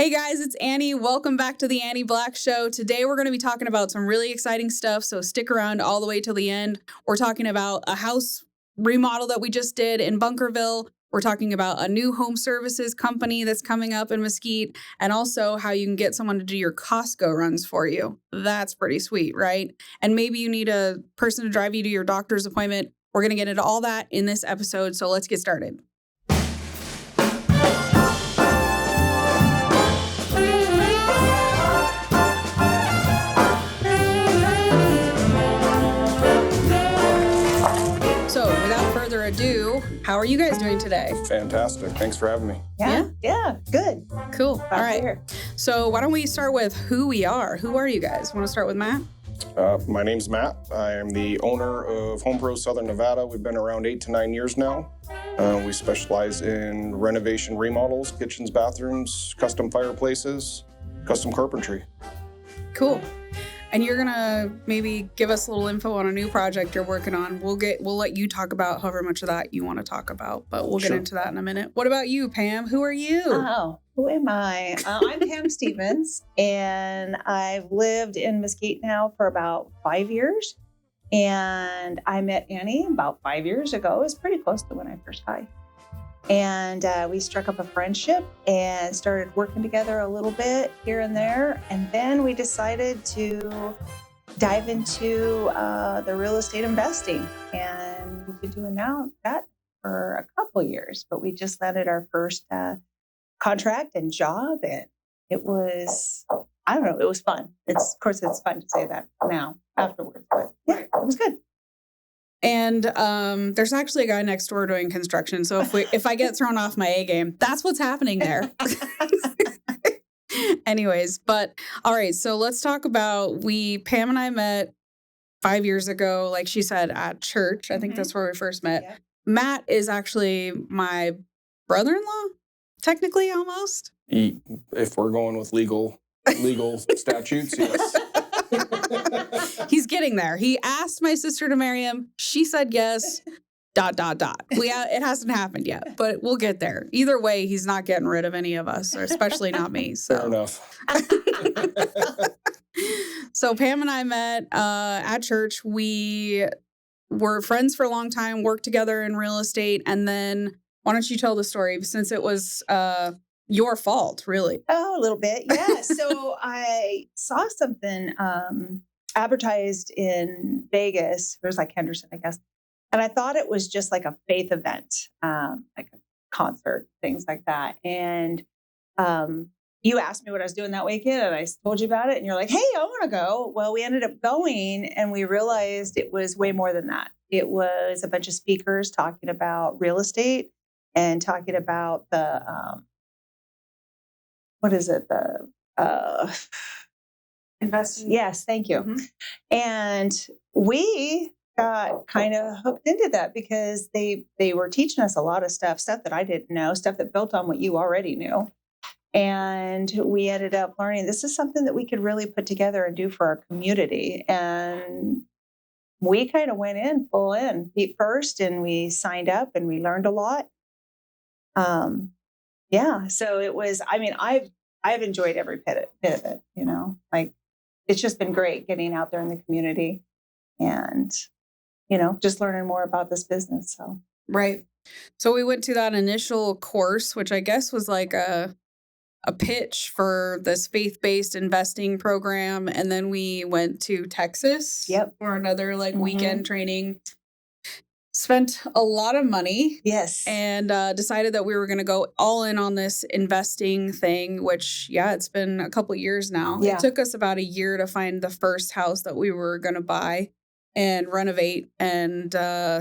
Hey guys, it's Annie. Welcome back to the Annie Black Show. Today we're going to be talking about some really exciting stuff, so stick around all the way till the end. We're talking about a house remodel that we just did in Bunkerville. We're talking about a new home services company that's coming up in Mesquite, and also how you can get someone to do your Costco runs for you. That's pretty sweet, right? And maybe you need a person to drive you to your doctor's appointment. We're going to get into all that in this episode, so let's get started. So without further ado, how are you guys doing today? Fantastic. Thanks for having me. Yeah, good. Cool. All right. Here. So why don't we start with who we are? Who are you guys? Want to start with Matt? My name's Matt. I am the owner of Home Pro Southern Nevada. We've been around 8 to 9 years now. We specialize in renovation remodels, kitchens, bathrooms, custom fireplaces, custom carpentry. Cool. And you're gonna maybe give us a little info on a new project you're working on. We'll let you talk about however much of that you want to talk about, but we'll get into that in a minute. What about you, Pam? Who are you? Oh, who am I? I'm Pam Stevens, and I've lived in Mesquite now for about 5 years. And I met Annie about 5 years ago. It was pretty close to when I first got here. And we struck up a friendship and started working together a little bit here and there. And then we decided to dive into the real estate investing. And we've been doing that for a couple years. But we just landed our first contract and job. And it was, I don't know, it was fun. Of course, it's fun to say that now afterwards. But yeah, it was good. And there's actually a guy next door doing construction. So if I get thrown off my A game, that's what's happening there. Anyways, but all right. So let's talk about Pam and I met 5 years ago, like she said, at church. I think that's where we first met. Yeah. Matt is actually my brother-in-law, technically, almost. If we're going with legal statutes, yes. He's getting there. He asked my sister to marry him. She said yes. ... It hasn't happened yet, but we'll get there. Either way, he's not getting rid of any of us, or especially not me. So. Fair enough. So Pam and I met at church. We were friends for a long time, worked together in real estate, and then why don't you tell the story since it was your fault, really? Oh, a little bit, yeah. So I saw something advertised in Vegas. It was like Henderson, I guess. And I thought it was just like a faith event, like a concert, things like that. And you asked me what I was doing that weekend, and I told you about it. And you're like, hey, I want to go. Well, we ended up going, and we realized it was way more than that. It was a bunch of speakers talking about real estate and talking about the, what is it? The investing. Yes, thank you. Mm-hmm. And we got kind of hooked into that because they were teaching us a lot of stuff that I didn't know, stuff that built on what you already knew. And we ended up learning this is something that we could really put together and do for our community. And we kind of went in full in feet first, and we signed up and we learned a lot. Yeah, so it was, I mean, I've enjoyed every bit of it, you know, like it's just been great getting out there in the community and, you know, just learning more about this business. So, right. So we went to that initial course, which I guess was like a pitch for this faith-based investing program. And then we went to Texas for another weekend training. Spent a lot of money. Yes. And decided that we were going to go all in on this investing thing, which, it's been a couple of years now. Yeah. It took us about a year to find the first house that we were going to buy and renovate and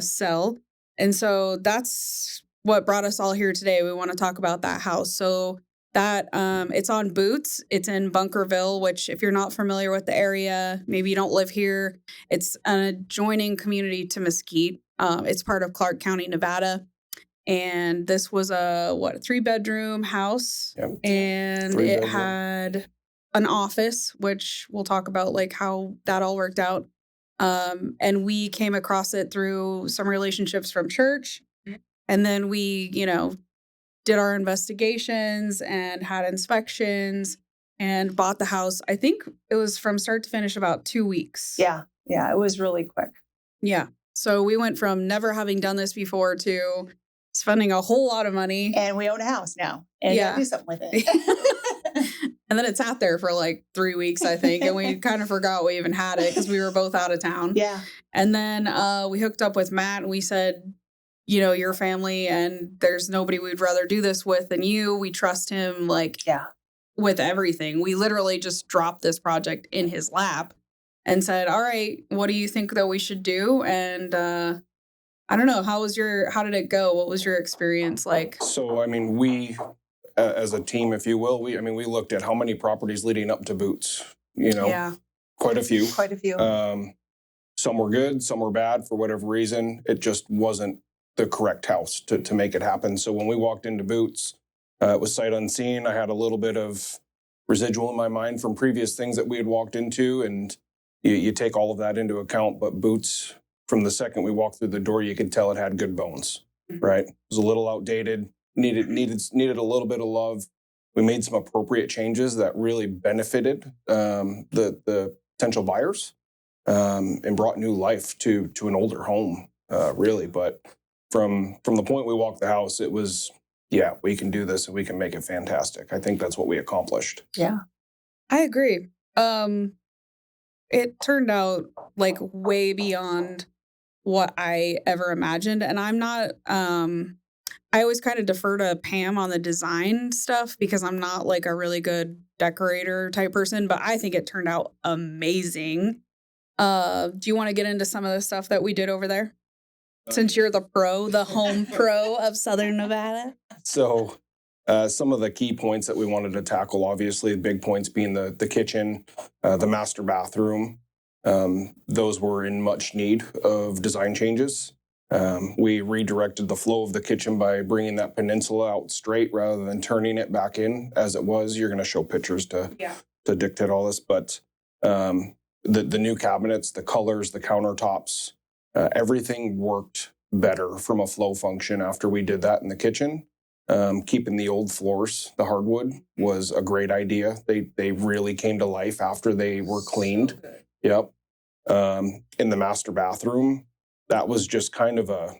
sell. And so that's what brought us all here today. We want to talk about that house. So that it's on Boots. It's in Bunkerville, which if you're not familiar with the area, maybe you don't live here. It's an adjoining community to Mesquite. It's part of Clark County, Nevada. And this was a 3-bedroom house. Yep. And it had an office, which we'll talk about how that all worked out. And we came across it through some relationships from church. And then we, did our investigations and had inspections and bought the house. I think it was from start to finish about 2 weeks. Yeah. Yeah. It was really quick. Yeah. So we went from never having done this before to spending a whole lot of money. And we own a house now. And you gotta do something with it. And then it sat there for like 3 weeks, I think. And we kind of forgot we even had it because we were both out of town. Yeah. And then we hooked up with Matt and we said, you know, your family and there's nobody we'd rather do this with than you. We trust him with everything. We literally just dropped this project in his lap and said, all right, what do you think that we should do? And I don't know, how did it go? What was your experience like? So, I mean, we, as a team, if you will, we looked at how many properties leading up to Boots, you know, quite a few. Quite a few. Some were good, some were bad for whatever reason. It just wasn't the correct house to make it happen. So when we walked into Boots, it was sight unseen. I had a little bit of residual in my mind from previous things that we had walked into, and you take all of that into account. But Boots, from the second we walked through the door, you could tell it had good bones, right? It was a little outdated, needed a little bit of love. We made some appropriate changes that really benefited the potential buyers and brought new life to an older home, really. But from the point we walked the house, it was, we can do this and we can make it fantastic. I think that's what we accomplished. Yeah. I agree. It turned out like way beyond what I ever imagined. And I'm not, I always kind of defer to Pam on the design stuff because I'm not like a really good decorator type person, but I think it turned out amazing. Do you want to get into some of the stuff that we did over there? Since you're the home pro of Southern Nevada. So some of the key points that we wanted to tackle, obviously, the big points being the kitchen, the master bathroom. Those were in much need of design changes. We redirected the flow of the kitchen by bringing that peninsula out straight rather than turning it back in as it was. You're going to show pictures to dictate all this. But the new cabinets, the colors, the countertops, everything worked better from a flow function after we did that in the kitchen. Keeping the old floors, the hardwood, was a great idea. They really came to life after they were cleaned. So yep. In the master bathroom, that was just kind of a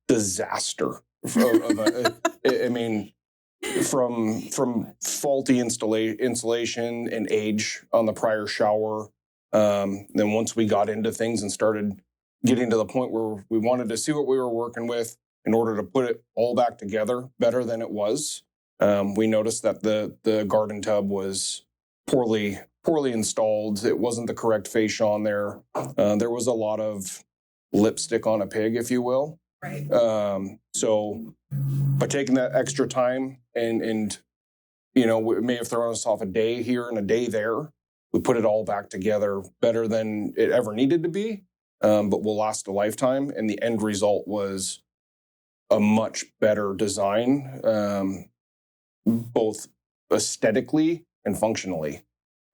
disaster. I mean, from faulty insulation and age on the prior shower. Then once we got into things and started getting to the point where we wanted to see what we were working with in order to put it all back together better than it was, we noticed that the garden tub was poorly installed. It wasn't the correct fascia on there. There was a lot of lipstick on a pig, if you will. Right. So by taking that extra time and you know, it may have thrown us off a day here and a day there, we put it all back together better than it ever needed to be, but will last a lifetime. And the end result was a much better design, both aesthetically and functionally.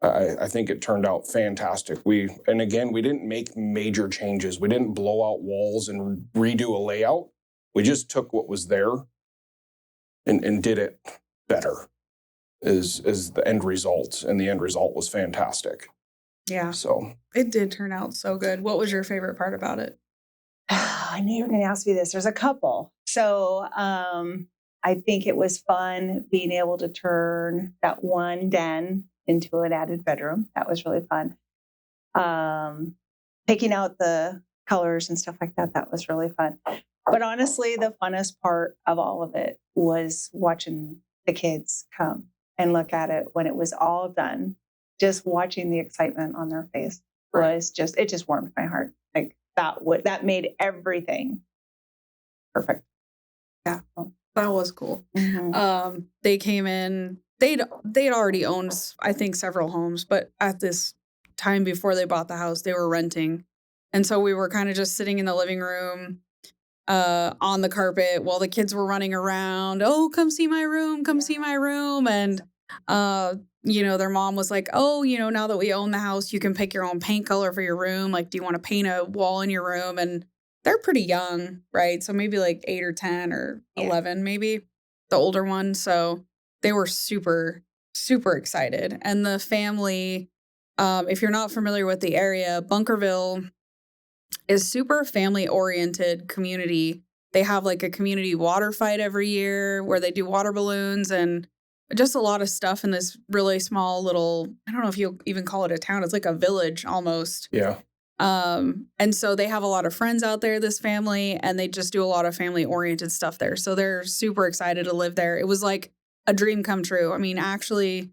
I think it turned out fantastic. And again, we didn't make major changes. We didn't blow out walls and redo a layout. We just took what was there and did it better is the end result. And the end result was fantastic. Yeah. So it did turn out so good. What was your favorite part about it? I knew you were going to ask me this. There's a couple. So I think it was fun being able to turn that one den into an added bedroom. That was really fun. Picking out the colors and stuff like that, that was really fun. But honestly, the funnest part of all of it was watching the kids come and look at it when it was all done. Just watching the excitement on their face was it just warmed my heart. Like that made everything perfect. Yeah, that was cool. Mm-hmm. They came in. They'd already owned, I think, several homes, but at this time before they bought the house, they were renting. And so we were kind of just sitting in the living room on the carpet while the kids were running around. Oh, come see my room. Come see my room. And, you know, their mom was like, oh, you know, now that we own the house, you can pick your own paint color for your room. Like, do you want to paint a wall in your room? And they're pretty young, right? So maybe like 8 or 10 or 11, maybe. the older one. So they were super, super excited. And the family, if you're not familiar with the area, Bunkerville is super family-oriented community. They have like a community water fight every year where they do water balloons and just a lot of stuff in this really small little, I don't know if you'll even call it a town. It's like a village almost. Yeah. And so they have a lot of friends out there, this family, and they just do a lot of family-oriented stuff there. So they're super excited to live there. It was like a dream come true. I mean, actually,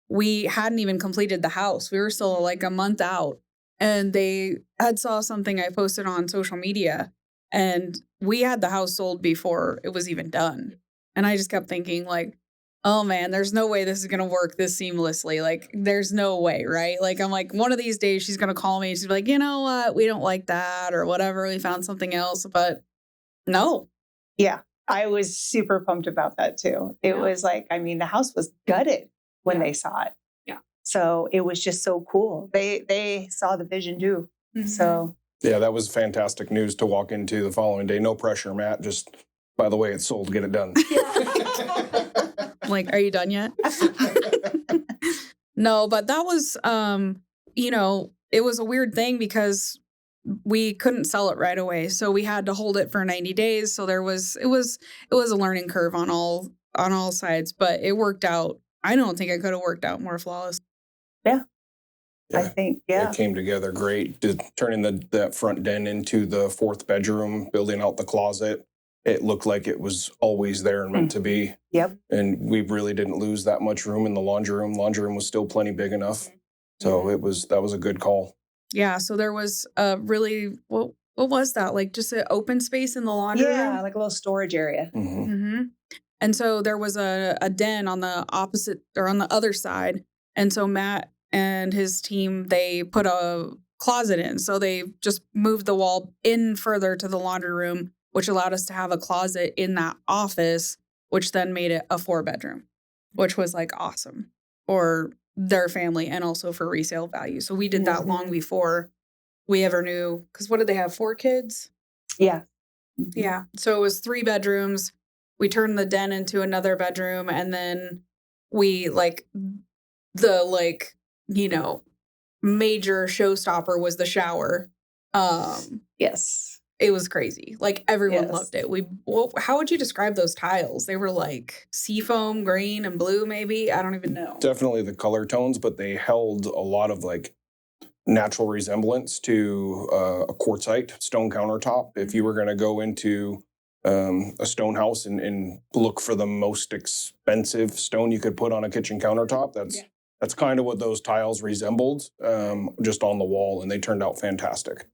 we hadn't even completed the house. We were still like a month out. And they had saw something I posted on social media, and we had the house sold before it was even done. And I just kept thinking, like, oh man, there's no way this is going to work this seamlessly. Like, there's no way, right? Like, I'm like, one of these days she's going to call me and she's like, you know what? We don't like that or whatever. We found something else. But no. Yeah, I was super pumped about that too. It was like, I mean, the house was gutted when they saw it. Yeah. So it was just so cool. They saw the vision too. Mm-hmm. So. Yeah, that was fantastic news to walk into the following day. No pressure, Matt. Just, by the way, it's sold. Get it done. Like, are you done yet? No, but that was, it was a weird thing because we couldn't sell it right away. So we had to hold it for 90 days. So it was a learning curve on all sides, but it worked out. I don't think it could have worked out more flawless. Yeah. I think, it came together great. Turning that front den into the fourth bedroom, building out the closet. It looked like it was always there and meant to be. Yep. And we really didn't lose that much room in the laundry room. Laundry room was still plenty big enough. So that was a good call. Yeah. So there was a really, what was that? Like just an open space in the laundry room? Yeah, like a little storage area. Mm-hmm. Mm-hmm. And so there was a den on the opposite or on the other side. And so Matt and his team, they put a closet in. So they just moved the wall in further to the laundry room, which allowed us to have a closet in that office, which then made it a 4-bedroom, which was like awesome for their family and also for resale value. So we did that long before we ever knew, because what did they have, 4 kids? Yeah. Yeah. So it was 3 bedrooms. We turned the den into another bedroom, and then we major showstopper was the shower. Yes. It was crazy. Like everyone loved it. How would you describe those tiles? They were like seafoam, green, and blue, maybe. I don't even know. Definitely the color tones, but they held a lot of like natural resemblance to a quartzite stone countertop. If you were going to go into a stone house and look for the most expensive stone you could put on a kitchen countertop, that's kind of what those tiles resembled, just on the wall, and they turned out fantastic.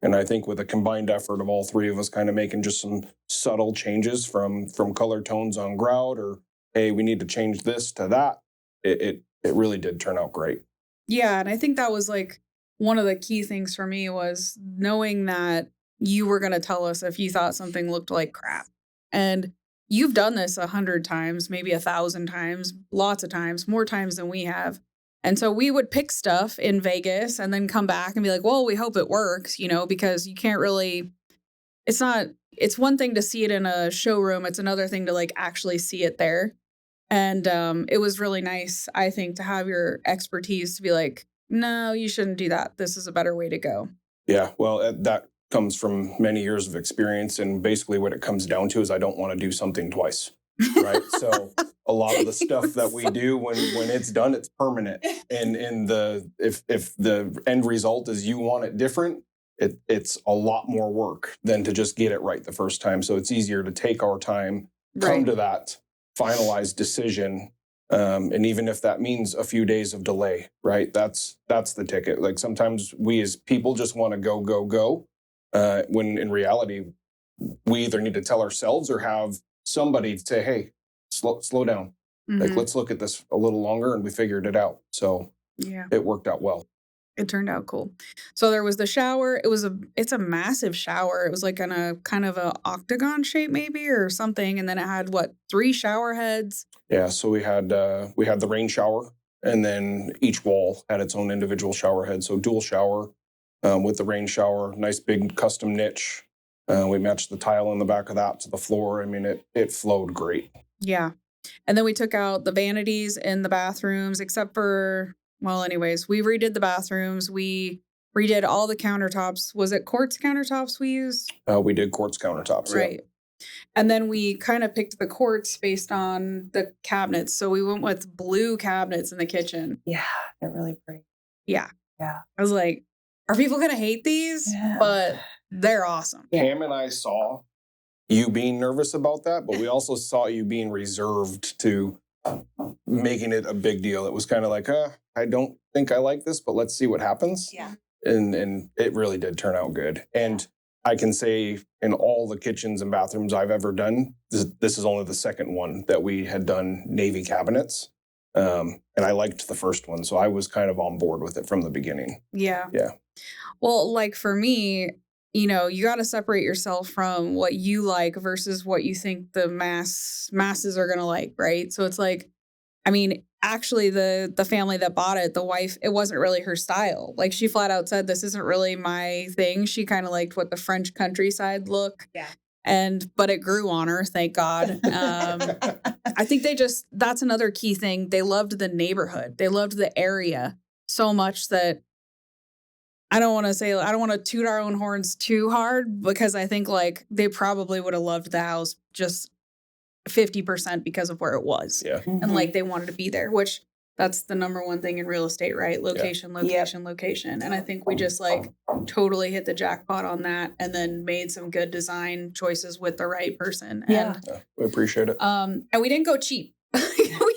And I think with a combined effort of all 3 of us kind of making just some subtle changes from color tones on grout, or, hey, we need to change this to that, it really did turn out great. Yeah, and I think that was like one of the key things for me was knowing that you were going to tell us if you thought something looked like crap. And you've done this 100 times, maybe 1,000 times, lots of times, more times than we have. And so we would pick stuff in Vegas and then come back and be like, well, we hope it works, because you can't really, it's one thing to see it in a showroom. It's another thing to like actually see it there. And it was really nice, I think, to have your expertise to be like, no, you shouldn't do that. This is a better way to go. Yeah, well, that comes from many years of experience. And basically what it comes down to is I don't want to do something twice. Right. So a lot of the stuff that we do when it's done, it's permanent. And if the end result is you want it different, it's a lot more work than to just get it right the first time. So it's easier to take our time, come to that finalized decision. And even if that means a few days of delay, right? That's the ticket. Like sometimes we as people just want to go. When in reality, we either need to tell ourselves or have somebody say, hey, slow down. Mm-hmm. Like, let's look at this a little longer, and we figured it out. So it worked out well. It turned out cool. So there was the shower. It's a massive shower. It was like in a kind of a octagon shape maybe or something. And then it had 3 shower heads? Yeah. So we had the rain shower, and then each wall had its own individual shower head. So dual shower with the rain shower, nice big custom niche. We matched the tile in the back of that to the floor. I mean, it flowed great. Yeah. And then we took out the vanities in the bathrooms, except for, well, anyways, we redid the bathrooms. We redid all the countertops. Was it quartz countertops we used? We did quartz countertops. Right. Yeah. And then we kind of picked the quartz based on the cabinets. So we went with blue cabinets in the kitchen. Yeah, they're really pretty. Yeah. Yeah. I was like, are people going to hate these? Yeah. But they're awesome. Yeah. Pam and I saw you being nervous about that, but we also saw you being reserved to making it a big deal. It was kind of like, I don't think I like this, but let's see what happens. Yeah. And it really did turn out good. And I can say in all the kitchens and bathrooms I've ever done, this is only the second one that we had done navy cabinets. And I liked the first one. So I was kind of on board with it from the beginning. Yeah. Yeah. Well, like for me, you know, you got to separate yourself from what you like versus what you think the masses are going to like, right? So it's like, I mean, actually the family that bought it, the wife, it wasn't really her style. Like she flat out said, this isn't really my thing. She kind of liked what the French countryside look. Yeah. But it grew on her, thank God. I think that's another key thing. They loved the neighborhood. They loved the area so much that I don't want to toot our own horns too hard, because I think like they probably would have loved the house just 50% because of where it was. Yeah. Mm-hmm. And like they wanted to be there, which that's the number one thing in real estate, right? Location, location, location. And I think we just like totally hit the jackpot on that, and then made some good design choices with the right person. Yeah. And We appreciate it. and we didn't go cheap.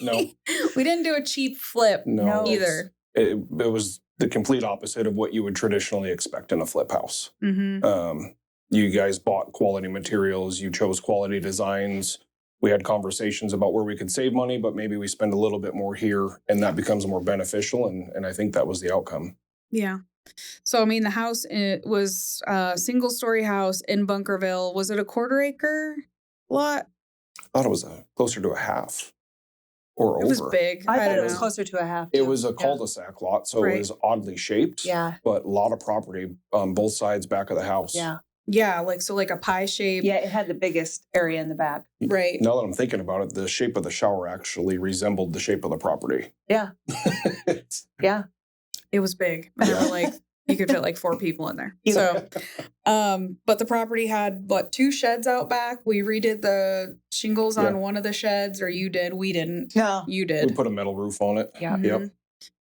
No. We didn't do a cheap flip either. It was the complete opposite of what you would traditionally expect in a flip house. Mm-hmm. You guys bought quality materials. You chose quality designs. We had conversations about where we could save money, but maybe we spend a little bit more here, and that becomes more beneficial. And I think that was the outcome. Yeah. So, I mean, the house, it was a single-story house in Bunkerville. Was it a quarter-acre lot? I thought it was closer to a half or over. It was big. I thought don't it was know. closer to a half. It was a cul-de-sac lot, so Right. it was oddly shaped. Yeah. But a lot of property on both sides back of the house. Yeah. Yeah, like a pie shape. Yeah, it had the biggest area in the back. Right. Now that I'm thinking about it, the shape of the shower actually resembled the shape of the property. Yeah. Yeah. It was big. And there were like, you could fit like 4 people in there. So, but the property had, 2 sheds out back. We redid the shingles on one of the sheds, or you did. We didn't. No. You We did. put a metal roof on it. Yeah. Yep. Mhm.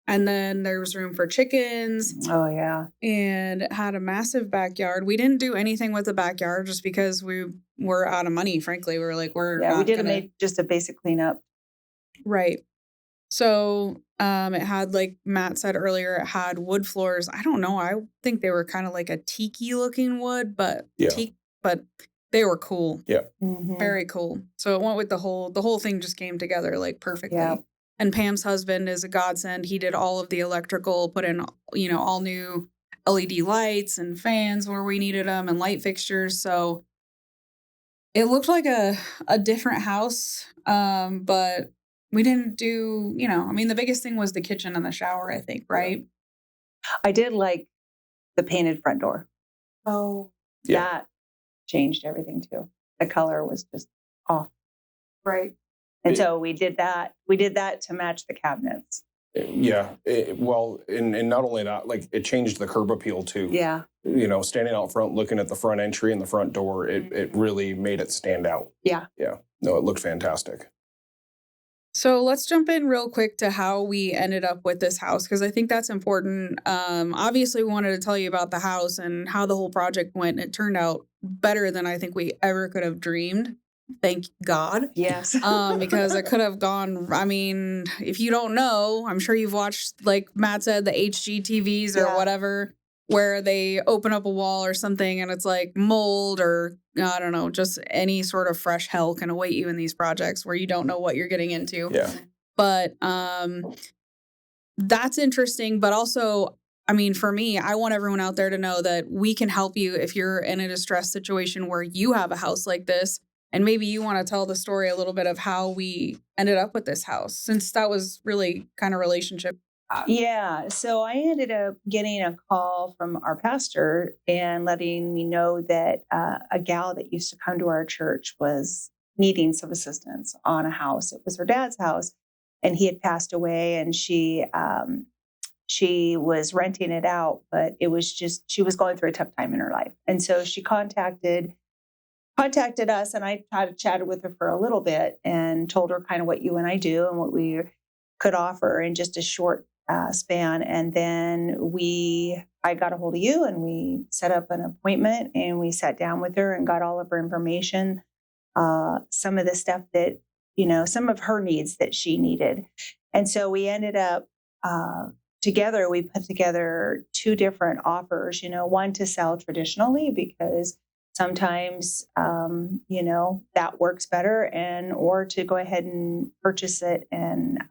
And then there was room for chickens, Oh, yeah. and it had a massive backyard. We didn't do anything with the backyard just because we were out of money, frankly. We were like, Yeah, we not did gonna... make just a basic cleanup. Right. So it had, like Matt said earlier, it had wood floors. I don't know. I think they were kind of like a tiki looking wood, but but they were cool. Yeah. Mm-hmm. Very cool. So it went with the whole thing just came together like perfectly. Yeah. And Pam's husband is a godsend. He did all of the electrical, put in, all new LED lights and fans where we needed them, and light fixtures. So it looked like a different house. But we didn't do, the biggest thing was the kitchen and the shower, I think, right? I did like the painted front door. Oh, Yeah. that changed everything too. The color was just off. Right. And so we did that. We did that to match the cabinets. Yeah. And not only that, like it changed the curb appeal too. Yeah. Standing out front, looking at the front entry and the front door, it really made it stand out. Yeah. Yeah. No, it looked fantastic. So let's jump in real quick to how we ended up with this house, because I think that's important. Obviously, we wanted to tell you about the house and how the whole project went. And it turned out better than I think we ever could have dreamed. Thank God. Yes. Because it could have gone, if you don't know, I'm sure you've watched, like Matt said, the HGTVs or whatever, where they open up a wall or something and it's like mold or, I don't know, just any sort of fresh hell can await you in these projects where you don't know what you're getting into. Yeah. But that's interesting. But also, for me, I want everyone out there to know that we can help you if you're in a distressed situation where you have a house like this. And maybe you want to tell the story a little bit of how we ended up with this house, since that was really kind of relationship. Yeah. So I ended up getting a call from our pastor and letting me know that a gal that used to come to our church was needing some assistance on a house. It was her dad's house, and he had passed away, and she was renting it out, but it was just, she was going through a tough time in her life. And so she contacted us, and I chatted with her for a little bit and told her kind of what you and I do and what we could offer in just a short span. And then I got a hold of you, and we set up an appointment, and we sat down with her and got all of her information, some of the stuff that, some of her needs that she needed. And so we ended up together, we put together 2 different offers, one to sell traditionally, because sometimes, that works better, or to go ahead and purchase it and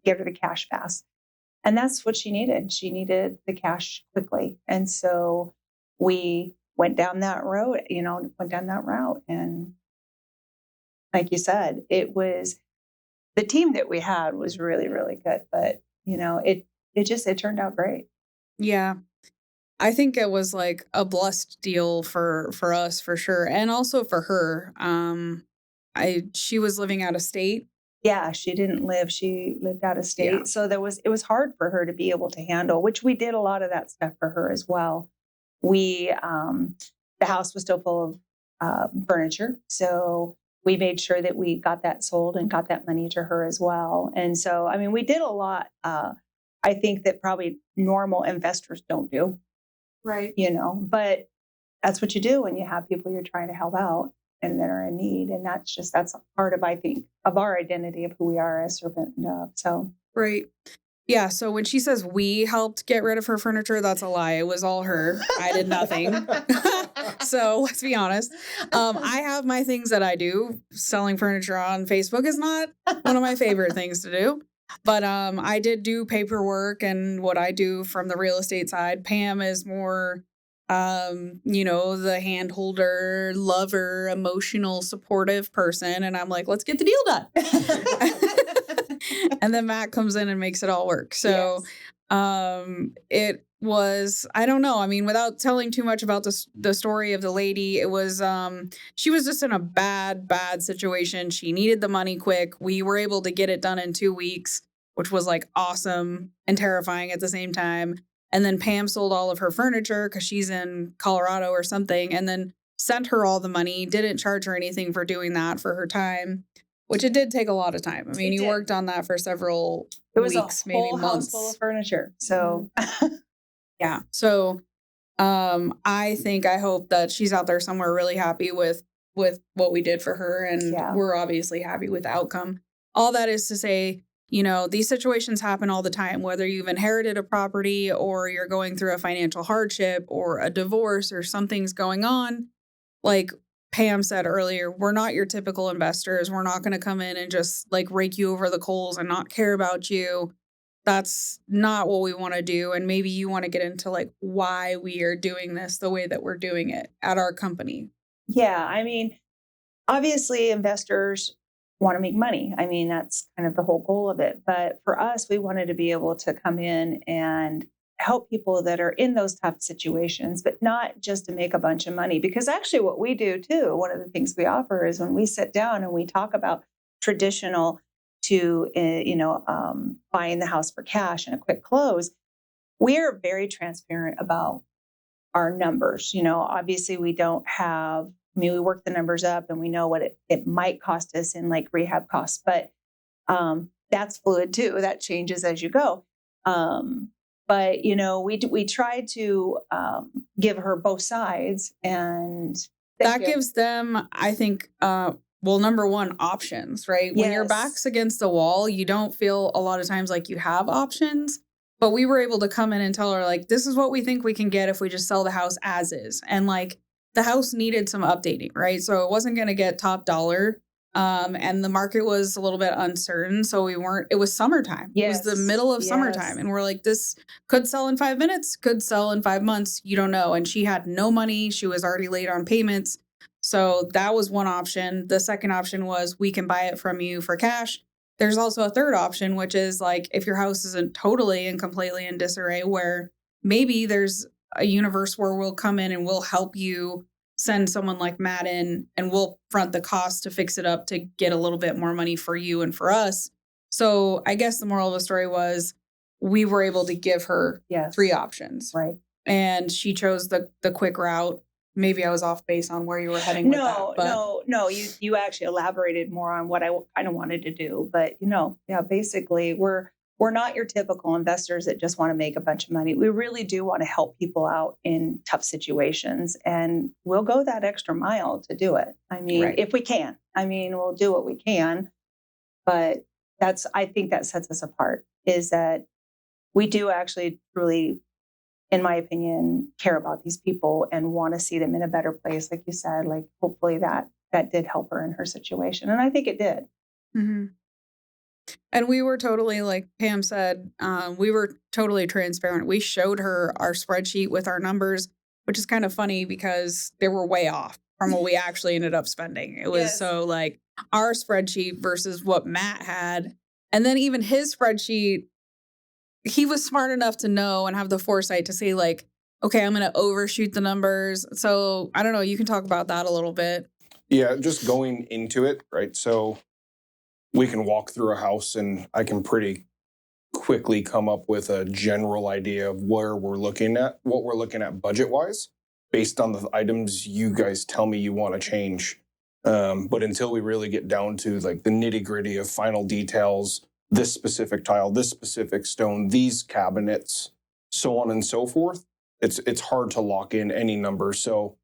get her the cash fast. And that's what she needed. She needed the cash quickly. And so we went down that road, And like you said, it was, the team that we had was really, really good. But, it turned out great. Yeah. I think it was like a blessed deal for us, for sure. And also for her. She was living out of state. Yeah, she lived out of state. Yeah. So it was hard for her to be able to handle, which we did a lot of that stuff for her as well. The house was still full of furniture. So we made sure that we got that sold and got that money to her as well. And so, we did a lot, I think, that probably normal investors don't do. Right. But that's what you do when you have people you're trying to help out and that are in need. And that's a part of, I think, of our identity of who we are as Serpent and Dove. So. Right. Yeah. So when she says we helped get rid of her furniture, that's a lie. It was all her. I did nothing. So let's be honest. I have my things that I do. Selling furniture on Facebook is not one of my favorite things to do. But I did do paperwork and what I do from the real estate side. Pam is more, the hand holder, lover, emotional, supportive person. And I'm like, let's get the deal done. And then Matt comes in and makes it all work. So it was, I don't know. Without telling too much about the story of the lady, it was, she was just in a bad situation. She needed the money quick. We were able to get it done in 2 weeks, which was like awesome and terrifying at the same time. And then Pam sold all of her furniture because she's in Colorado or something, and then sent her all the money, didn't charge her anything for doing that for her time, which it did take a lot of time. You worked on that for several weeks, maybe months. House full of furniture. So yeah. So I hope that she's out there somewhere really happy with what we did for her. And we're obviously happy with the outcome. All that is to say, these situations happen all the time, whether you've inherited a property or you're going through a financial hardship or a divorce or something's going on. Like Pam said earlier, we're not your typical investors. We're not going to come in and just like rake you over the coals and not care about you. That's not what we want to do. And maybe you want to get into like why we are doing this the way that we're doing it at our company. Yeah. Obviously investors want to make money. That's kind of the whole goal of it. But for us, we wanted to be able to come in and help people that are in those tough situations, but not just to make a bunch of money. Because actually what we do too, one of the things we offer is when we sit down and we talk about traditional to, buying the house for cash and a quick close, we are very transparent about our numbers. Obviously we don't have, we work the numbers up and we know what it might cost us in like rehab costs, but that's fluid too. That changes as you go. But, we try to give her both sides, and that gives them, I think, number one, options, right? When your back's against the wall, you don't feel a lot of times like you have options, but we were able to come in and tell her like, this is what we think we can get if we just sell the house as is. And like the house needed some updating, right? So it wasn't going to get top dollar. And the market was a little bit uncertain. So it was summertime. Yes. It was the middle of summertime. And we're like, this could sell in 5 minutes, could sell in 5 months. You don't know. And she had no money. She was already late on payments. So that was one option. The second option was we can buy it from you for cash. There's also a third option, which is like if your house isn't totally and completely in disarray, where maybe there's a universe where we'll come in and we'll help you send someone like Matt in and we'll front the cost to fix it up to get a little bit more money for you and for us. So I guess the moral of the story was we were able to give her 3 options. Right. And she chose the quick route. Maybe I was off base on where you were heading with that. But No. You actually elaborated more on what I kind of wanted to do. But, basically we're not your typical investors that just want to make a bunch of money. We really do want to help people out in tough situations. And we'll go that extra mile to do it. I mean, if we can. I mean, we'll do what we can. But I think that sets us apart, is that we do actually truly, in my opinion, care about these people and want to see them in a better place. Like you said, like hopefully that did help her in her situation. And I think it did. Mm-hmm. And we were totally, like Pam said, we were totally transparent. We showed her our spreadsheet with our numbers, which is kind of funny because they were way off from what we actually ended up spending. It was so like our spreadsheet versus what Matt had. And then even his spreadsheet, he was smart enough to know and have the foresight to say like, okay, I'm going to overshoot the numbers. So I don't know. You can talk about that a little bit. Yeah, just going into it, right? So we can walk through a house and I can pretty quickly come up with a general idea of where we're looking at, what we're looking at budget-wise, based on the items you guys tell me you want to change. But until we really get down to like the nitty-gritty of final details, this specific tile, this specific stone, these cabinets, so on and so forth, it's hard to lock in any number. So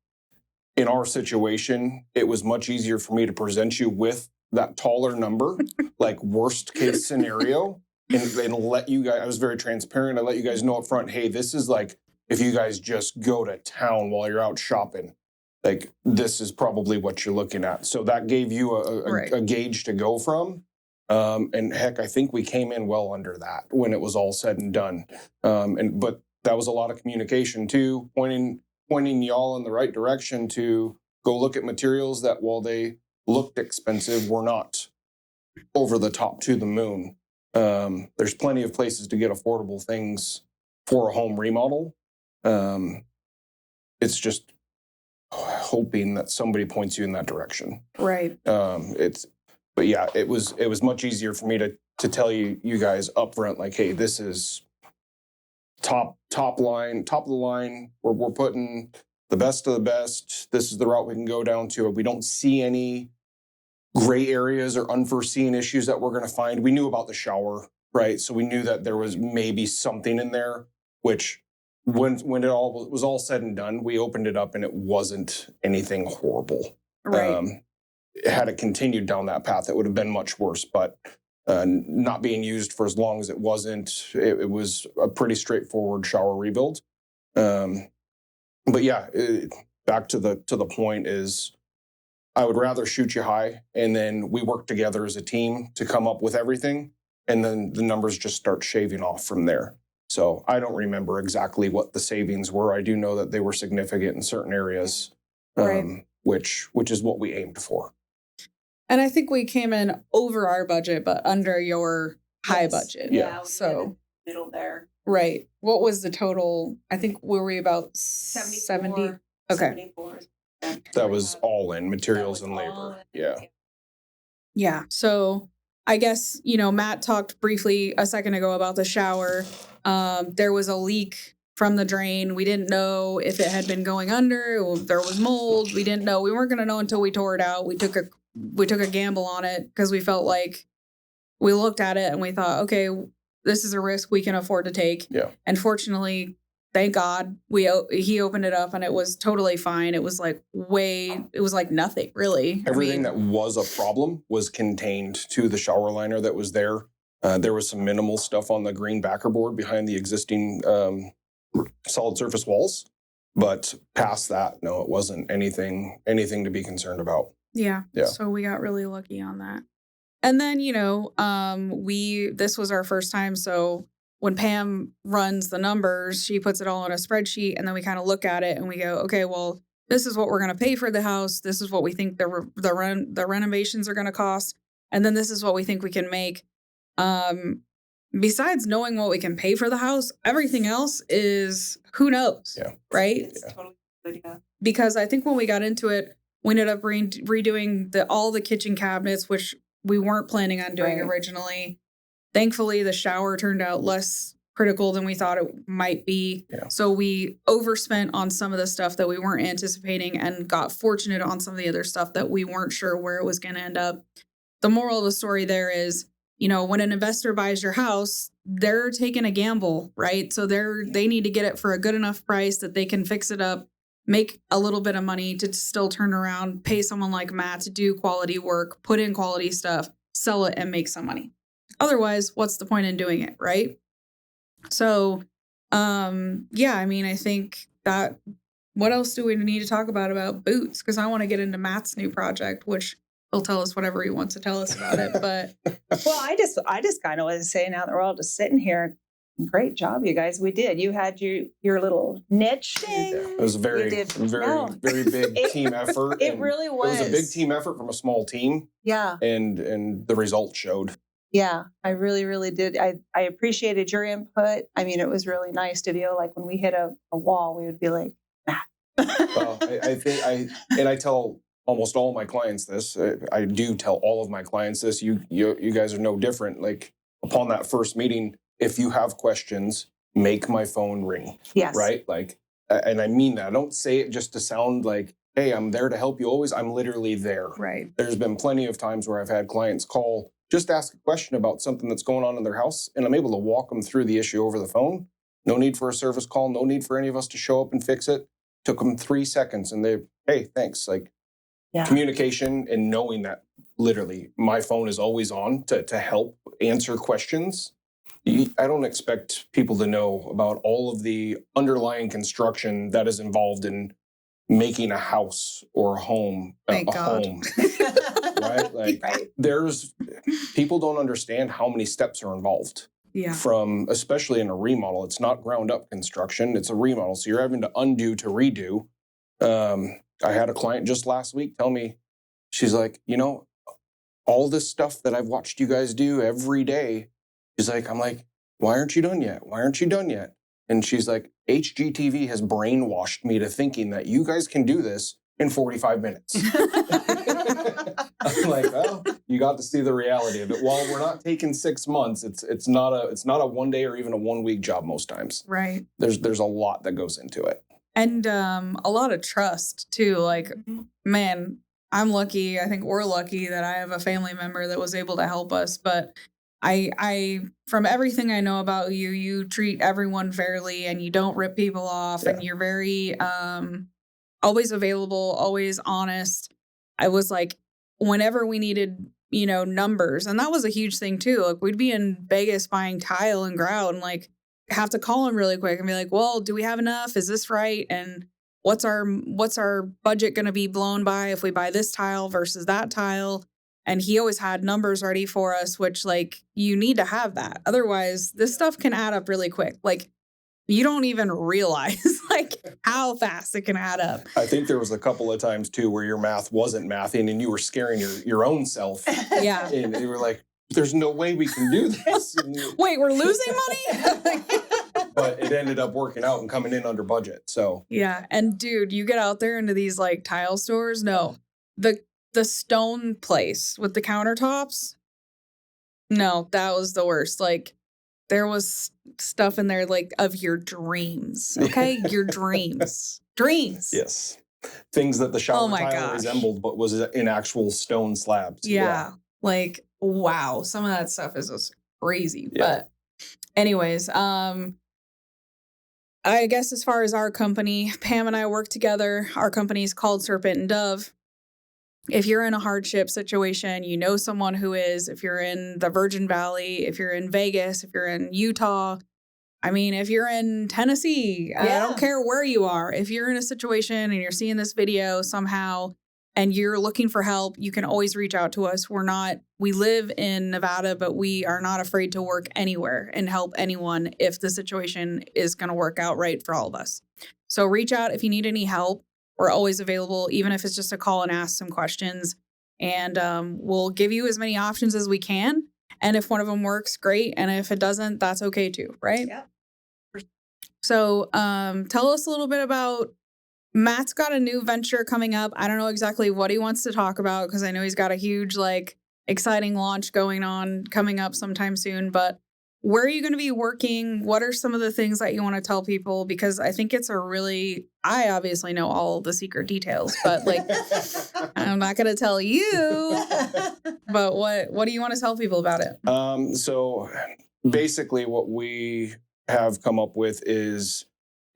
in our situation, it was much easier for me to present you with that taller number, like worst case scenario, and let you guys, I was very transparent. I let you guys know up front, hey, this is like, if you guys just go to town while you're out shopping, like this is probably what you're looking at. So that gave you a gauge to go from. And heck, I think we came in well under that when it was all said and done. But that was a lot of communication too, pointing y'all in the right direction to go look at materials that, while they looked expensive, were not over the top to the moon. There's plenty of places to get affordable things for a home remodel. It's just hoping that somebody points you in that direction. Right. But yeah, it was much easier for me to tell you guys up front, like, hey, this is top of the line. We're putting the best of the best. This is the route we can go down to. We don't see any gray areas or unforeseen issues that we're going to find. We knew about the shower, right? So we knew that there was maybe something in there, which when it all was all said and done, we opened it up and it wasn't anything horrible. Right. Had it continued down that path, it would have been much worse. But not being used for as long as it wasn't, it was a pretty straightforward shower rebuild. But yeah, back to the point is, I would rather shoot you high and then we work together as a team to come up with everything, and then the numbers just start shaving off from there. So I don't remember exactly what the savings were. I do know that they were significant in certain areas, which is what we aimed for. And I think we came in over our budget, but under your high budget. Yeah. So middle there. Right. What was the total? I think were we about 70? Okay. 74. That was all in materials and labor. Yeah. Yeah. So I guess, Matt talked briefly a second ago about the shower. There was a leak from the drain. We didn't know if it had been going under, or if there was mold. We didn't know. We weren't going to know until we tore it out. We took a gamble on it because we felt like we looked at it and we thought, okay, this is a risk we can afford to take. Yeah. And fortunately, thank God, he opened it up and it was totally fine. It was like nothing really. Everything that was a problem was contained to the shower liner that was there. There was some minimal stuff on the green backer board behind the existing solid surface walls. But past that, no, it wasn't anything to be concerned about. Yeah. So we got really lucky on that. And then, this was our first time. So when Pam runs the numbers, she puts it all on a spreadsheet, and then we kind of look at it and we go, okay, well, this is what we're going to pay for the house. This is what we think the renovations are going to cost. And then this is what we think we can make. Besides knowing what we can pay for the house, everything else is who knows, right? Because I think when we got into it, we ended up redoing all the kitchen cabinets, which we weren't planning on doing originally. Thankfully, the shower turned out less critical than we thought it might be. Yeah. So we overspent on some of the stuff that we weren't anticipating and got fortunate on some of the other stuff that we weren't sure where it was going to end up. The moral of the story there is, when an investor buys your house, they're taking a gamble, right? So they need to get it for a good enough price that they can fix it up, make a little bit of money to still turn around, pay someone like Matt to do quality work, put in quality stuff, sell it, and make some money. Otherwise, what's the point in doing it, right? So, I think that what else do we need to talk about boots? Because I want to get into Matt's new project, which he'll tell us whatever he wants to tell us about it. But well, I just kind of want to say, now that we're all just sitting here, great job, you guys. We did. You had your little niche thing. It was a very big team effort. It really was. It was a big team effort from a small team. Yeah. And the results showed. Yeah, I really, really did. I appreciated your input. I mean, it was really nice to be like when we hit a wall, we would be like, ah. Well, I think I tell almost all my clients this. I do tell all of my clients this. You guys are no different. Like, upon that first meeting, if you have questions, make my phone ring. Yes. Right? Like, and I mean that. I don't say it just to sound like, hey, I'm there to help you always. I'm literally there. Right. There's been plenty of times where I've had clients call, just ask a question about something that's going on in their house, and I'm able to walk them through the issue over the phone. No need for a service call. No need for any of us to show up and fix it. Took them 3 seconds, and hey, thanks. Like, communication and knowing that literally my phone is always on to help answer questions. I don't expect people to know about all of the underlying construction that is involved in making a house or a home Thank God. Home. Right? Like, there's people don't understand how many steps are involved. Yeah. From, especially in a remodel, it's not ground up construction, it's a remodel. So you're having to undo to redo. I had a client just last week tell me, she's like, all this stuff that I've watched you guys do every day. She's like, I'm like, why aren't you done yet? Why aren't you done yet? And she's like, HGTV has brainwashed me to thinking that you guys can do this in 45 minutes. I'm like, well, you got to see the reality of it. While we're not taking 6 months, it's not a 1 day or even a 1 week job most times. Right. There's a lot that goes into it. And a lot of trust too. Like, man, I'm lucky. I think we're lucky that I have a family member that was able to help us. But I from everything I know about you, you treat everyone fairly and you don't rip people off, and you're very always available, always honest. I was like, whenever we needed, numbers, and that was a huge thing too. Like, we'd be in Vegas buying tile and grout, and like have to call him really quick and be like, well, do we have enough? Is this right? And what's our budget going to be blown by if we buy this tile versus that tile? And he always had numbers ready for us, which, like, you need to have that. Otherwise, this stuff can add up really quick. Like, you don't even realize, like, how fast it can add up. I think there was a couple of times, too, where your math wasn't mathing and you were scaring your own self. Yeah. And you were like, there's no way we can do this. Wait, we're losing money? But it ended up working out and coming in under budget. So yeah. And dude, you get out there into these like tile stores. No, the stone place with the countertops. No, that was the worst. Like, there was stuff in there like of your dreams. Okay, your dreams. Yes, things that the shower tile resembled, but was in actual stone slabs. Yeah. Like, wow, some of that stuff is just crazy. Yeah. But anyways, I guess as far as our company, Pam and I work together. Our company is called Serpent and Dove. If you're in a hardship situation, you know someone who is. If you're in the Virgin Valley, if you're in Vegas, if you're in Utah, I mean, if you're in Tennessee, I don't care where you are. If you're in a situation and you're seeing this video somehow and you're looking for help, you can always reach out to us. We live in Nevada, but we are not afraid to work anywhere and help anyone if the situation is going to work out right for all of us. So reach out if you need any help. We're always available, even if it's just a call and ask some questions. And we'll give you as many options as we can. And if one of them works, great. And if it doesn't, that's okay too, right? Yeah. So tell us a little bit about Matt's got a new venture coming up. I don't know exactly what he wants to talk about because I know he's got a huge, exciting launch coming up sometime soon. But where are you going to be working? What are some of the things that you want to tell people? Because I think it's I obviously know all the secret details, but I'm not going to tell you. But what do you want to tell people about it? So basically what we have come up with is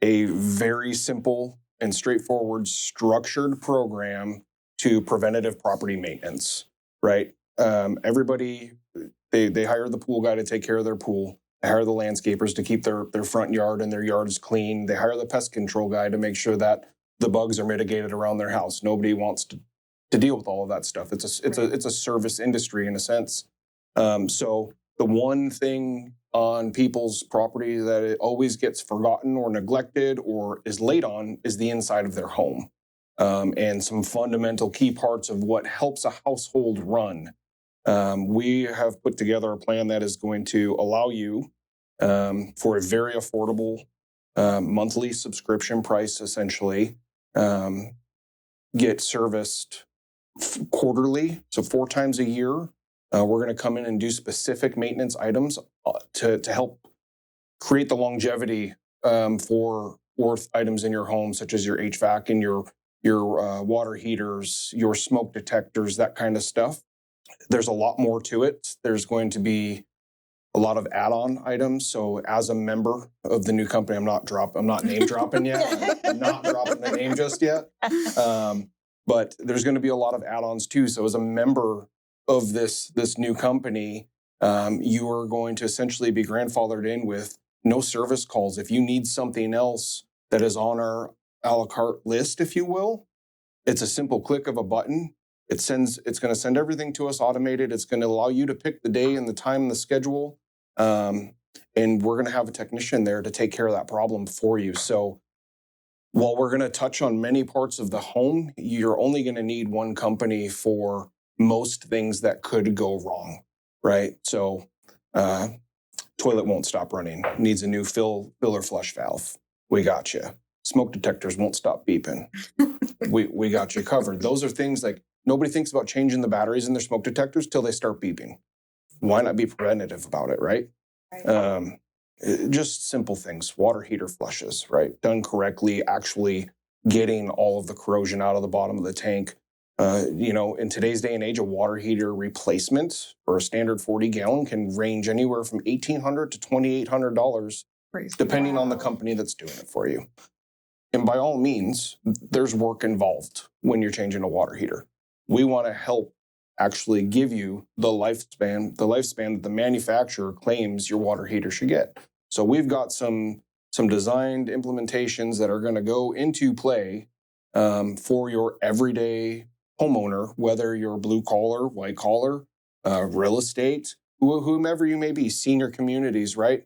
a very simple and straightforward structured program to preventative property maintenance, right? Everybody, they hire the pool guy to take care of their pool. They hire the landscapers to keep their front yard and their yards clean. They hire the pest control guy to make sure that the bugs are mitigated around their house. Nobody wants to deal with all of that stuff. It's a service industry in a sense. So the one thing on people's property that it always gets forgotten or neglected or is late on is the inside of their home. And some fundamental key parts of what helps a household run. We have put together a plan that is going to allow you for a very affordable monthly subscription price, essentially, get serviced quarterly, so 4 times a year. We're going to come in and do specific maintenance items to help create the longevity for worth items in your home, such as your HVAC and your water heaters, your smoke detectors, that kind of stuff. There's a lot more to it. There's going to be a lot of add-on items. So as a member of the new company, I'm not name dropping yet. I'm not dropping the name just yet. But there's going to be a lot of add-ons too. So as a member of this new company, you are going to essentially be grandfathered in with no service calls. If you need something else that is on our a la carte list, if you will, it's a simple click of a button. It's going to send everything to us automated. It's going to allow you to pick the day and the time and the schedule. And we're going to have a technician there to take care of that problem for you. So while we're going to touch on many parts of the home, you're only going to need one company for most things that could go wrong, right? So toilet won't stop running, needs a new filler flush valve. We got you. Smoke detectors won't stop beeping. We got you covered. Those are things like nobody thinks about changing the batteries in their smoke detectors till they start beeping. Why not be preventative about it, right? Just simple things. Water heater flushes, right? Done correctly, actually getting all of the corrosion out of the bottom of the tank. In today's day and age, a water heater replacement for a standard 40-gallon can range anywhere from $1,800 to $2,800, depending on the company that's doing it for you. And by all means, there's work involved when you're changing a water heater. We want to help actually give you the lifespan that the manufacturer claims your water heater should get. So we've got some designed implementations that are going to go into play for your everyday homeowner, whether you're blue collar, white collar, real estate, whomever you may be, senior communities, right?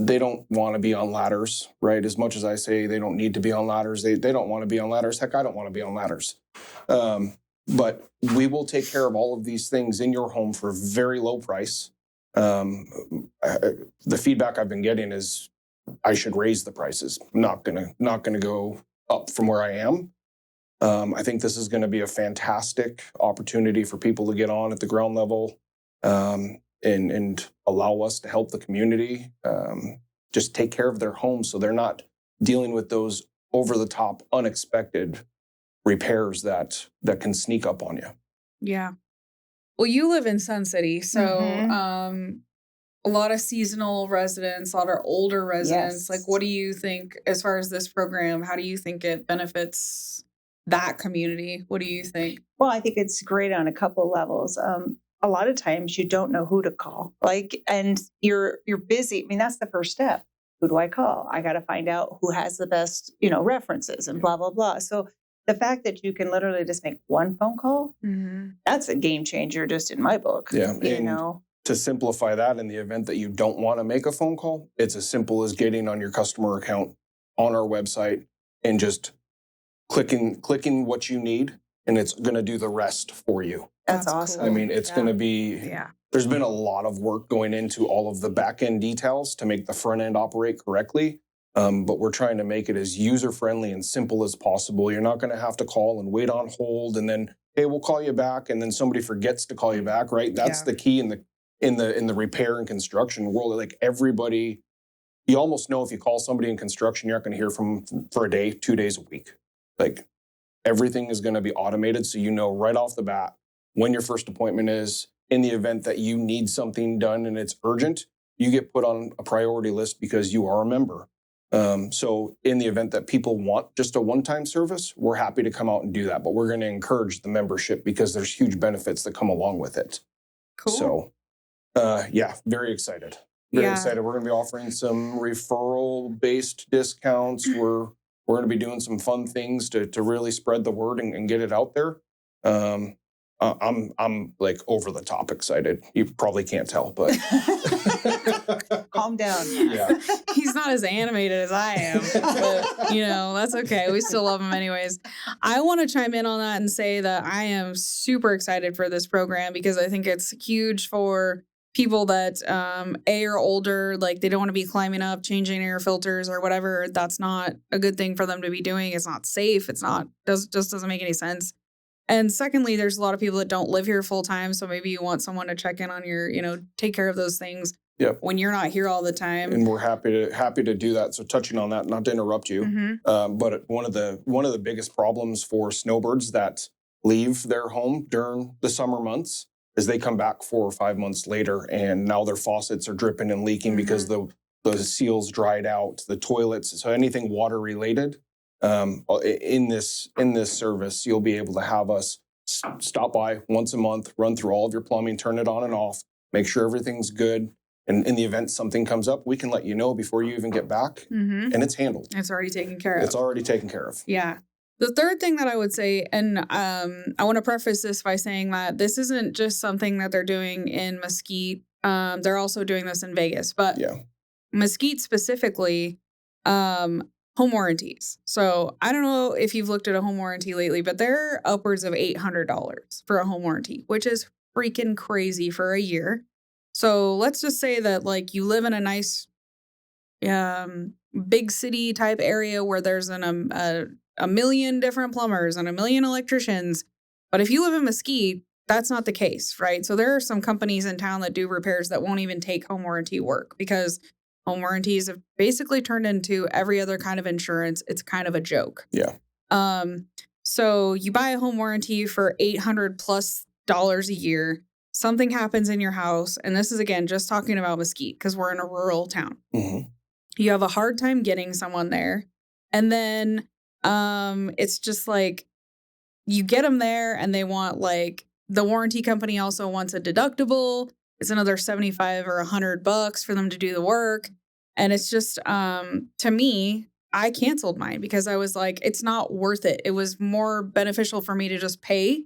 They don't want to be on ladders, right? As much as I say they don't need to be on ladders, they don't want to be on ladders. Heck, I don't want to be on ladders. But we will take care of all of these things in your home for a very low price. The feedback I've been getting is I should raise the prices. I'm not gonna go up from where I am. I think this is going to be a fantastic opportunity for people to get on at the ground level and allow us to help the community just take care of their homes so they're not dealing with those over-the-top, unexpected repairs that can sneak up on you. Yeah. Well, you live in Sun City, so a lot of seasonal residents, a lot of older residents. Yes. What do you think as far as this program? How do you think it benefits that community? What do you think? Well, I think it's great on a couple of levels. A lot of times you don't know who to call, and you're busy. I mean, that's the first step. Who do I call? I got to find out who has the best, references and blah, blah, blah. So the fact that you can literally just make one phone call, that's a game changer just in my book. Yeah. To simplify that, in the event that you don't want to make a phone call, it's as simple as getting on your customer account on our website and just clicking what you need, and it's going to do the rest for you. That's awesome. I mean, it's going to be, there's been a lot of work going into all of the back end details to make the front end operate correctly. But we're trying to make it as user-friendly and simple as possible. You're not going to have to call and wait on hold and then, hey, we'll call you back, and then somebody forgets to call you back, right? That's the key in the repair and construction world. Like everybody, you almost know if you call somebody in construction, you're not going to hear from for a day, 2 days a week. Like everything is going to be automated, so you know right off the bat when your first appointment is. In the event that you need something done and it's urgent, you get put on a priority list because you are a member. So in the event that people want just a one-time service, we're happy to come out and do that. But we're going to encourage the membership because there's huge benefits that come along with it. Cool. So, very excited. Very excited. We're going to be offering some referral-based discounts. We're going to be doing some fun things to really spread the word and get it out there. I'm like over the top excited. You probably can't tell, but calm down. Yeah, he's not as animated as I am, but that's okay. We still love him anyways. I want to chime in on that and say that I am super excited for this program because I think it's huge for people that are older, like they don't want to be climbing up, changing air filters or whatever. That's not a good thing for them to be doing. It's not safe. It's not just doesn't make any sense. And secondly, there's a lot of people that don't live here full time. So maybe you want someone to check in on your, take care of those things when you're not here all the time. And we're happy to do that. So touching on that, not to interrupt you, but one of the biggest problems for snowbirds that leave their home during the summer months is they come back 4 or 5 months later and now their faucets are dripping and leaking because the seals dried out, the toilets, so anything water related. In this service, you'll be able to have us stop by once a month, run through all of your plumbing, turn it on and off, make sure everything's good. And in the event something comes up, we can let you know before you even get back, and it's handled. It's already taken care of. Yeah. The third thing that I would say, and I want to preface this by saying that this isn't just something that they're doing in Mesquite. They're also doing this in Vegas, but Mesquite specifically, home warranties. So I don't know if you've looked at a home warranty lately, but they're upwards of $800 for a home warranty, which is freaking crazy for a year. So let's just say that like you live in a nice big city type area where there's a million different plumbers and a million electricians. But if you live in Mesquite, that's not the case, right? So there are some companies in town that do repairs that won't even take home warranty work because home warranties have basically turned into every other kind of insurance. It's kind of a joke. Yeah. So you buy a home warranty for $800+ a year. Something happens in your house. And this is, again, just talking about Mesquite because we're in a rural town. Mm-hmm. You have a hard time getting someone there. And then it's just like you get them there and they want like the warranty company also wants a deductible. It's another $75 or $100 for them to do the work. And it's just, to me, I canceled mine because I was like, it's not worth it. It was more beneficial for me to just pay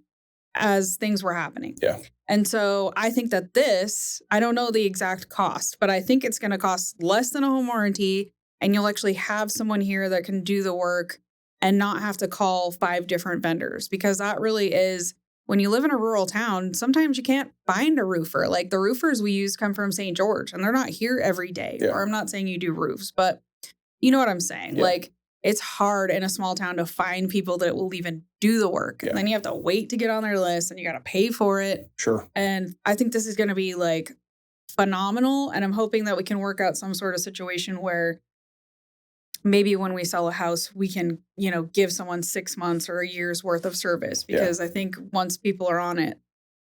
as things were happening. Yeah. And so I think that I don't know the exact cost, but I think it's going to cost less than a home warranty. And you'll actually have someone here that can do the work and not have to call 5 different vendors because that really is. When you live in a rural town, sometimes you can't find a roofer. Like the roofers we use come from St. George and they're not here every day. Yeah. Or I'm not saying you do roofs, but you know what I'm saying? Yeah. Like it's hard in a small town to find people that will even do the work. Yeah. And then you have to wait to get on their list and you got to pay for it. Sure. And I think this is going to be like phenomenal. And I'm hoping that we can work out some sort of situation where maybe when we sell a house, we can, give someone 6 months or a year's worth of service because I think once people are on it,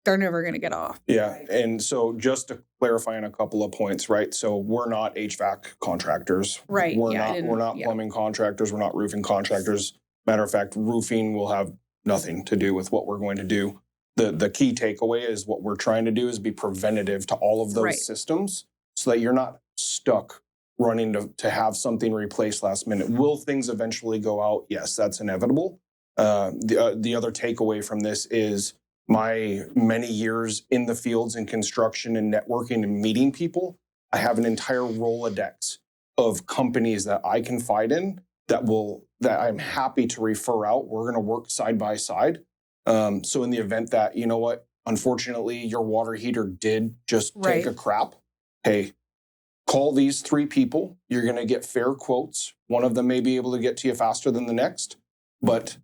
they're never going to get off. Yeah. And so just to clarify on a couple of points, right? So we're not HVAC contractors. Right. We're not plumbing contractors. We're not roofing contractors. Matter of fact, roofing will have nothing to do with what we're going to do. The key takeaway is what we're trying to do is be preventative to all of those systems so that you're not stuck running to have something replaced last minute. Will things eventually go out? Yes, that's inevitable. The other takeaway from this is my many years in the fields and construction and networking and meeting people. I have an entire Rolodex of companies that I confide in that I'm happy to refer out. We're going to work side by side. So in the event that, unfortunately your water heater did just take a crap, hey, call these 3 people. You're going to get fair quotes. One of them may be able to get to you faster than the next, but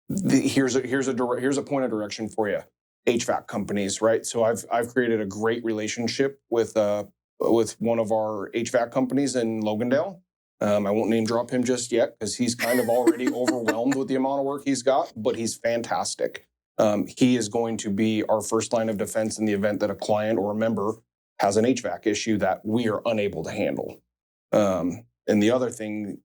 here's a point of direction for you. HVAC companies, right? So I've created a great relationship with one of our HVAC companies in Logandale. I won't name drop him just yet because he's kind of already overwhelmed with the amount of work he's got, but he's fantastic. He is going to be our first line of defense in the event that a client or a member has an HVAC issue that we are unable to handle. And the other thing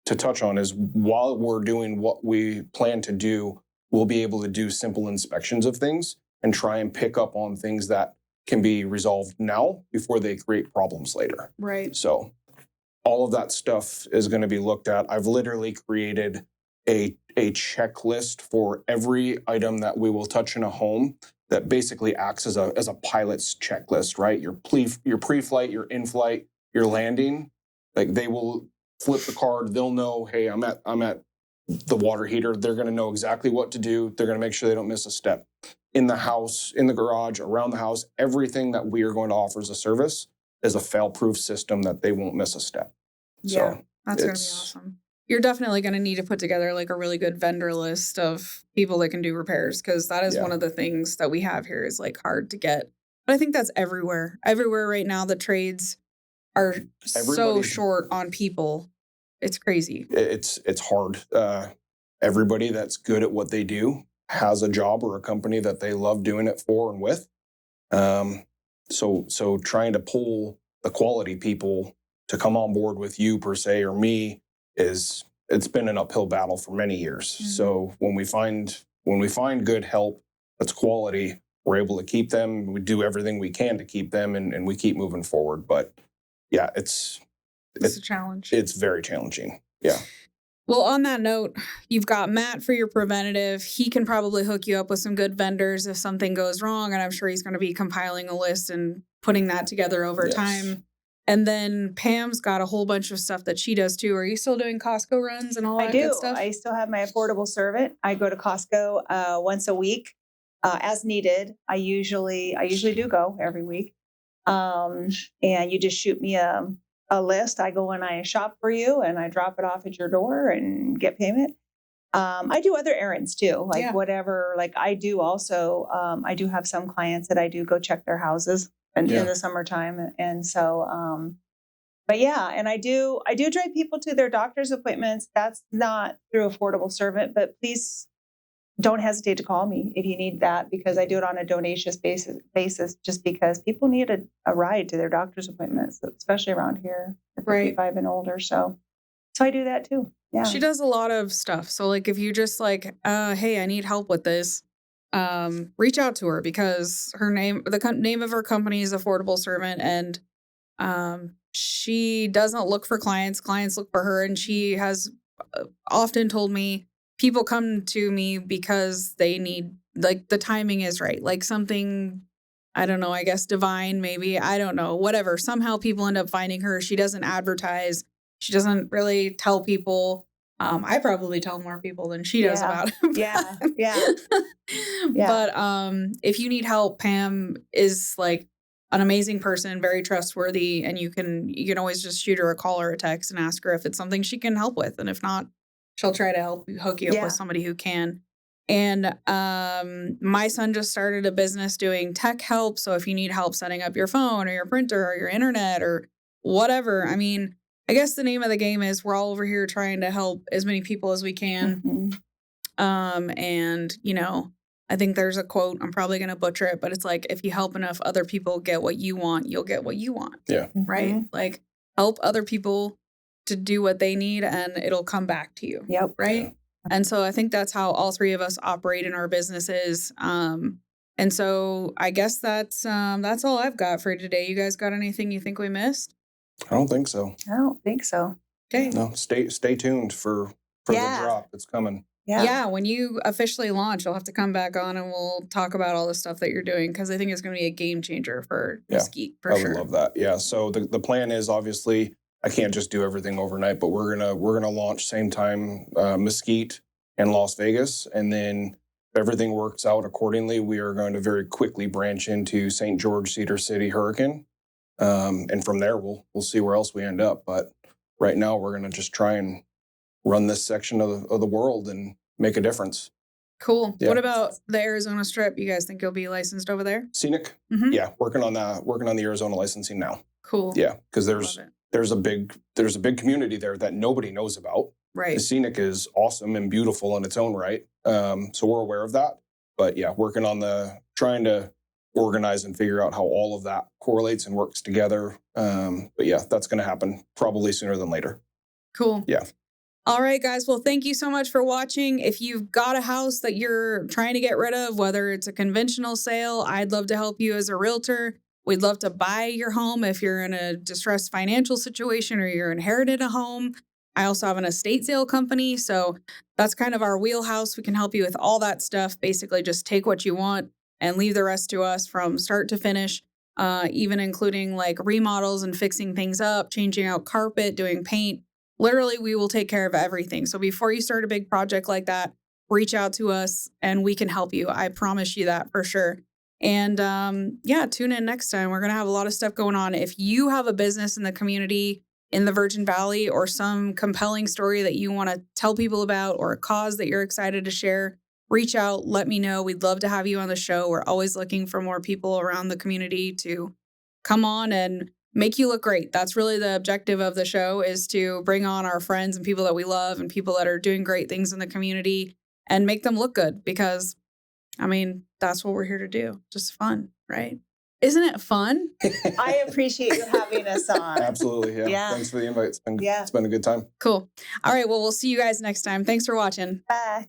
to touch on is while we're doing what we plan to do, we'll be able to do simple inspections of things and try and pick up on things that can be resolved now before they create problems later. Right. So all of that stuff is going to be looked at. I've literally created a checklist for every item that we will touch in a home that basically acts as a pilot's checklist, right? Your pre-flight, your in-flight, your landing. Like they will flip the card. They'll know, hey, I'm at the water heater. They're going to know exactly what to do. They're going to make sure they don't miss a step. In the house, in the garage, around the house, everything that we are going to offer as a service is a fail-proof system that they won't miss a step. Yeah, so that's going to be awesome. You're definitely going to need to put together like a really good vendor list of people that can do repairs because that is one of the things that we have here is like hard to get. But I think that's everywhere. Everywhere right now, the trades are so short on people. It's crazy. It's hard. Everybody that's good at what they do has a job or a company that they love doing it for and with. So trying to pull the quality people to come on board with you per se or me it's been an uphill battle for many years. Mm-hmm. So when we find good help that's quality, we're able to keep them. We do everything we can to keep them and we keep moving forward. But yeah, it's a challenge. It's very challenging. Yeah. Well, on that note, you've got Matt for your preventative. He can probably hook you up with some good vendors if something goes wrong. And I'm sure he's going to be compiling a list and putting that together over time. And then Pam's got a whole bunch of stuff that she does too. Are you still doing Costco runs and all that good stuff? I still have my affordable servant. I go to Costco once a week as needed. I usually do go every week. And you just shoot me a list. I go and I shop for you and I drop it off at your door and get payment. I do other errands too, like whatever. Like I do also, I do have some clients that I do go check their houses in the summertime. And so, but yeah, and I do drive people to their doctor's appointments. That's not through Affordable Servant, but please don't hesitate to call me if you need that because I do it on a donation basis just because people need a ride to their doctor's appointments, especially around here, 55 and older. So I do that too. Yeah. She does a lot of stuff. So like if you just like, hey, I need help with this, reach out to her because the name of her company is Affordable Servant and she doesn't look for clients look for her, and she has often told me people come to me because they need, like, the timing is right, like something, I don't know, I guess divine, maybe, I don't know, whatever. Somehow people end up finding her. She doesn't advertise. She doesn't really tell people. I probably tell more people than she does about it. Yeah. But if you need help, Pam is like an amazing person, very trustworthy, and you can always just shoot her a call or a text and ask her if it's something she can help with, and if not, she'll try to hook you up with somebody who can. And my son just started a business doing tech help, so if you need help setting up your phone or your printer or your internet or whatever, I mean, I guess the name of the game is we're all over here trying to help as many people as we can. Mm-hmm. And, I think there's a quote, I'm probably going to butcher it, but it's like, if you help enough other people get what you want, you'll get what you want. Yeah. Right? Mm-hmm. Like, help other people to do what they need and it'll come back to you. Yep. Right? Yeah. And so I think that's how all three of us operate in our businesses. And so I guess that's all I've got for today. You guys got anything you think we missed? I don't think so. Okay. No, stay tuned for the drop. It's coming. Yeah, when you officially launch, you'll have to come back on and we'll talk about all the stuff that you're doing because I think it's going to be a game changer for Mesquite, for sure. I would love that. Yeah, so the plan is obviously I can't just do everything overnight, but we're gonna launch same time Mesquite and Las Vegas, and then if everything works out accordingly, we are going to very quickly branch into St. George, Cedar City, Hurricane. And from there, we'll see where else we end up. But right now, we're going to just try and run this section of the world and make a difference. Cool. Yeah. What about the Arizona Strip? You guys think you'll be licensed over there? Scenic? Mm-hmm. Yeah, working on the Arizona licensing now. Cool. Yeah, because there's a big community there that nobody knows about. Right. The Scenic is awesome and beautiful in its own right. So we're aware of that. But yeah, working on trying to organize and figure out how all of that correlates and works together. But yeah, that's going to happen probably sooner than later. Cool. Yeah. All right, guys. Well, thank you so much for watching. If you've got a house that you're trying to get rid of, whether it's a conventional sale, I'd love to help you as a realtor. We'd love to buy your home if you're in a distressed financial situation or you're inherited a home. I also have an estate sale company, so that's kind of our wheelhouse. We can help you with all that stuff. Basically, just take what you want and leave the rest to us from start to finish, even including like remodels and fixing things up, changing out carpet, doing paint. Literally, we will take care of everything. So before you start a big project like that, reach out to us and we can help you. I promise you that for sure. And yeah, tune in next time. We're going to have a lot of stuff going on. If you have a business in the community in the Virgin Valley or some compelling story that you want to tell people about or a cause that you're excited to share, reach out, let me know. We'd love to have you on the show. We're always looking for more people around the community to come on and make you look great. That's really the objective of the show, is to bring on our friends and people that we love and people that are doing great things in the community and make them look good, because, I mean, that's what we're here to do. Just fun, right? Isn't it fun? I appreciate you having us on. Absolutely. Yeah. Thanks for the invite. It's been a good time. Cool. All right. Well, we'll see you guys next time. Thanks for watching. Bye.